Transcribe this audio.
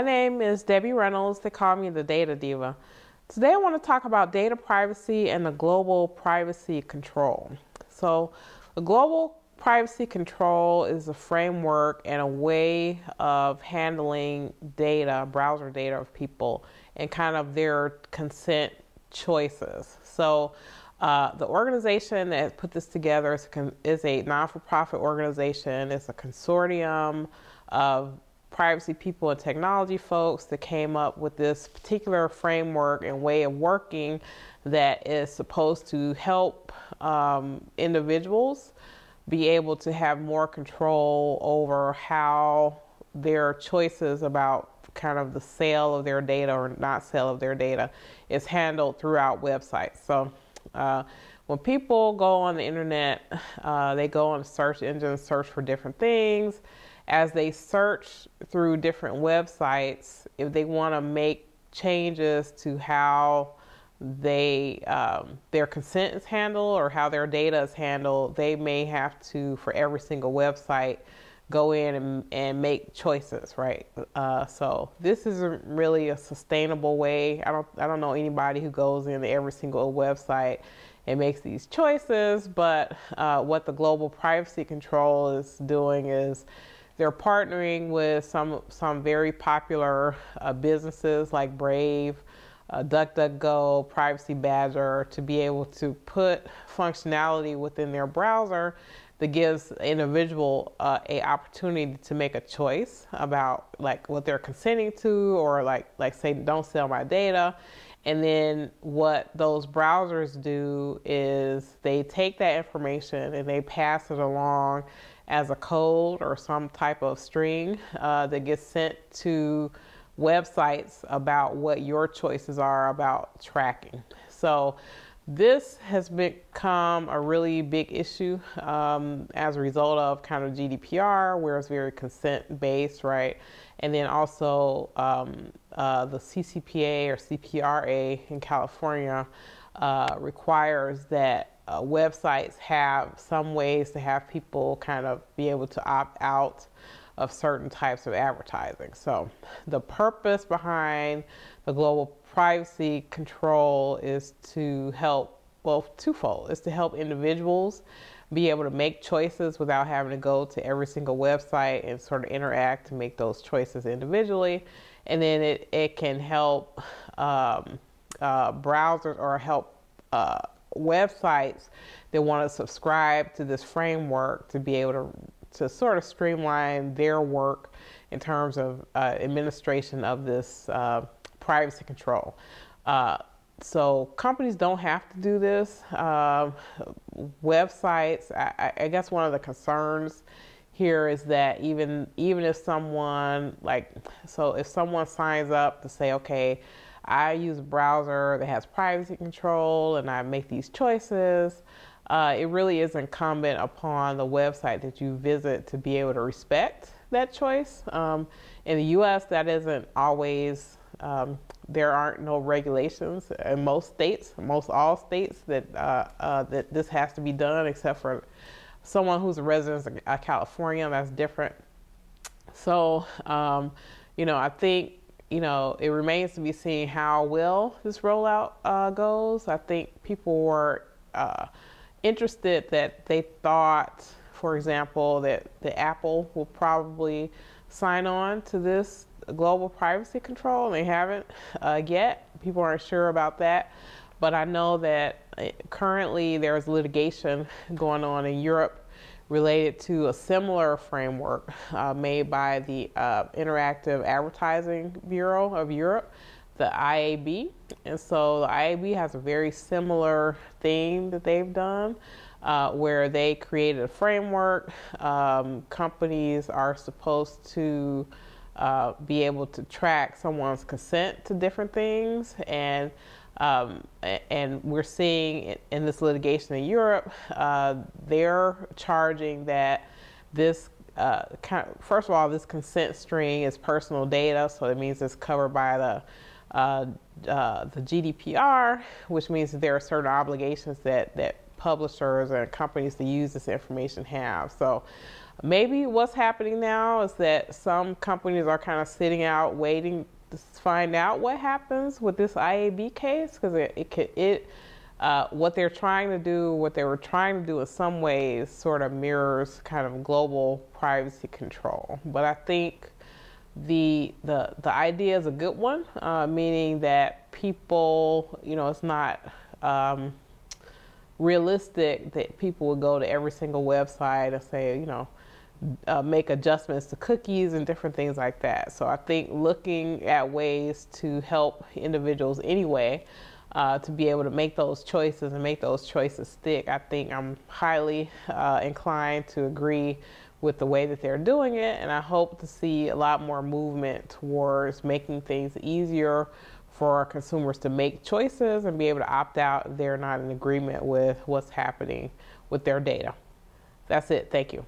My name is Debbie Reynolds. They call me the Data Diva. Today I want to talk about data privacy and the global privacy control. So the global privacy control is a framework and a way of handling data, browser data of people, and kind of their consent choices. So the organization that put this together is a non-for-profit organization. It's a consortium of privacy people and technology folks that came up with this particular framework and way of working that is supposed to help individuals be able to have more control over how their choices about kind of the sale of their data or not sale of their data is handled throughout websites. So when people go on the internet, they go on search engines, search for different things. As they search through different websites, if they want to make changes to how their consent is handled or how their data is handled, they may have to, for every single website, go in and make choices, right? So this isn't really a sustainable way. I don't know anybody who goes into every single website and makes these choices, but what the global privacy control is doing is they're partnering with some very popular businesses like Brave, DuckDuckGo, Privacy Badger, to be able to put functionality within their browser that gives an individual a opportunity to make a choice about like what they're consenting to, or like say, don't sell my data. And then what those browsers do is they take that information and they pass it along as a code or some type of string that gets sent to websites about what your choices are about tracking. So this has become a really big issue as a result of kind of GDPR, where it's very consent-based, right? And then also the CCPA or CPRA in California requires that websites have some ways to have people kind of be able to opt out of certain types of advertising. So the purpose behind the global privacy control is to help, well, twofold. It's to help individuals be able to make choices without having to go to every single website and sort of interact and make those choices individually. And then it can help browsers or help websites that want to subscribe to this framework to be able to sort of streamline their work in terms of administration of this privacy control. So companies don't have to do this. Websites, I guess one of the concerns here is that even if someone if someone signs up to say, okay, I use a browser that has privacy control and I make these choices, it really is incumbent upon the website that you visit to be able to respect that choice. In the U.S., that isn't always, there aren't no regulations in most states, most all states that this has to be done, except for someone who's a resident of California. That's different. So, I think, it remains to be seen how well this rollout goes. I think people were interested that they thought, for example, that the Apple will probably sign on to this global privacy control, and they haven't yet. People aren't sure about that, but I know that currently there's litigation going on in Europe related to a similar framework made by the Interactive Advertising Bureau of Europe, the IAB. And so the IAB has a very similar thing that they've done where they created a framework. Companies are supposed to be able to track someone's consent to different things, and we're seeing in this litigation in Europe, they're charging that this first of all, this consent string is personal data, so it means it's covered by the GDPR, which means that there are certain obligations that publishers and companies to use this information have. So maybe what's happening now is that some companies are kind of sitting out waiting to find out what happens with this IAB case, because what they were trying to do in some ways sort of mirrors kind of global privacy control. But I think the idea is a good one, meaning that people, it's not realistic that people would go to every single website and say, make adjustments to cookies and different things like that. So I think looking at ways to help individuals anyway, to be able to make those choices and make those choices stick, I think I'm highly inclined to agree with the way that they're doing it, and I hope to see a lot more movement towards making things easier for consumers to make choices and be able to opt out if they're not in agreement with what's happening with their data. That's it. Thank you.